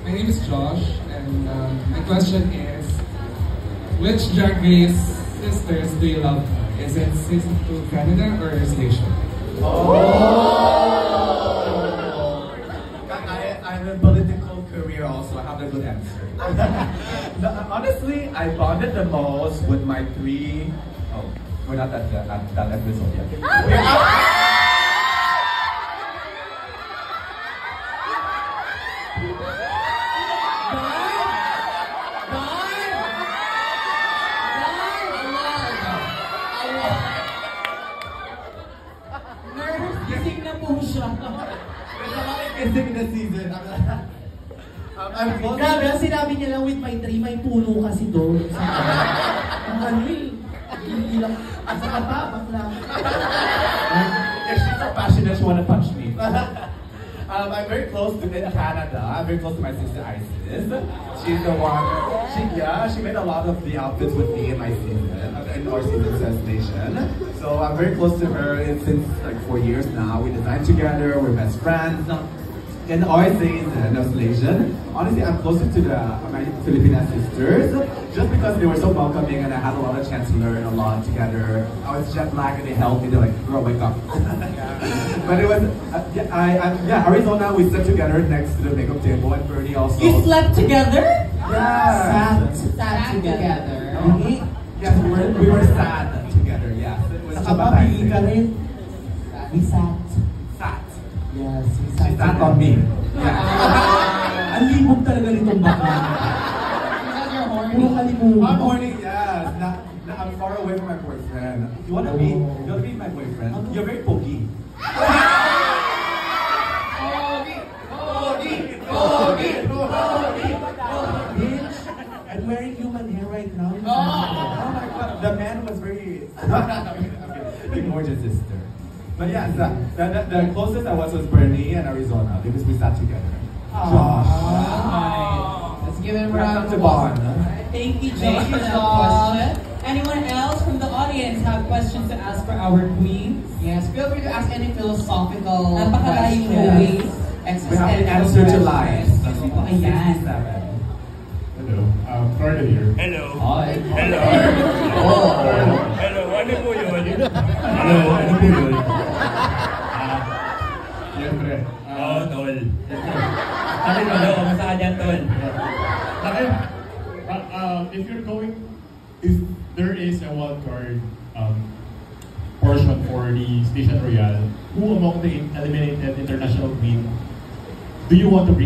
My name is Josh, and my question is, which Drag Race sisters do you love? Is it Season 2 Canada or Station? I'm in political career also. I have a good answer. No, honestly, I bonded the most with my three. Oh, we're not at that episode yet. Gising na po siya. There's a lot of kissing in the season. I'm close. Grabe, ang sinabi niya lang with my tree, may puno kasi doon. Ang ano eh. Hindi lang. Asa ka pa, bakla. If she's so passionate, she wanna punch me. I'm very close to in Canada. I'm very close to my sister Isis. She's the one. She made a lot of the outfits with me in my season, in our season station. So I'm very close to her since like 4 years now. We designed together. We're best friends. In our season of Malaysian, honestly, I'm closer to my Filipina sisters just because they were so welcoming and I had a lot of chance to learn a lot together. I was jet lagged and they helped me. They're like, girl, wake up. But it was, Arizona, we sat together next to the makeup table and Bernie also. You slept together? Yeah. Sat together. Yes, we were sad together, yes. It was Nakapabili ka rin. We sat. Sat. Yes, we She sat on me. Ang libog talaga nitong bakla. Puro kalibog. I'm horny, yes. Now, I'm far away from my boyfriend. You wanna be my boyfriend? You're very pokey. Bitch, I'm wearing human hair right now. Oh my god, the man was very gorgeous sister. But yeah, the closest I was Bernie and Arizona because we sat together. Josh. Let's give him a Welcome round to of Bond. applause. Thank you, Josh, for that question. Anyone else from the audience have questions to ask for our queens? Yes, feel free to ask any philosophical Napakalayong questions. ways. We have an answer to life. Ayan. Hello, Florida here. Hello. Hi. Hello. Hello. Ano po yun? Hello, ano po yun? Siyempre. Oo, tol. Sabi mo, kamusta ka dyan, tol? If you're going, if there is a wild card portion for the Station Royale, who among the eliminated international queen do you want to bring?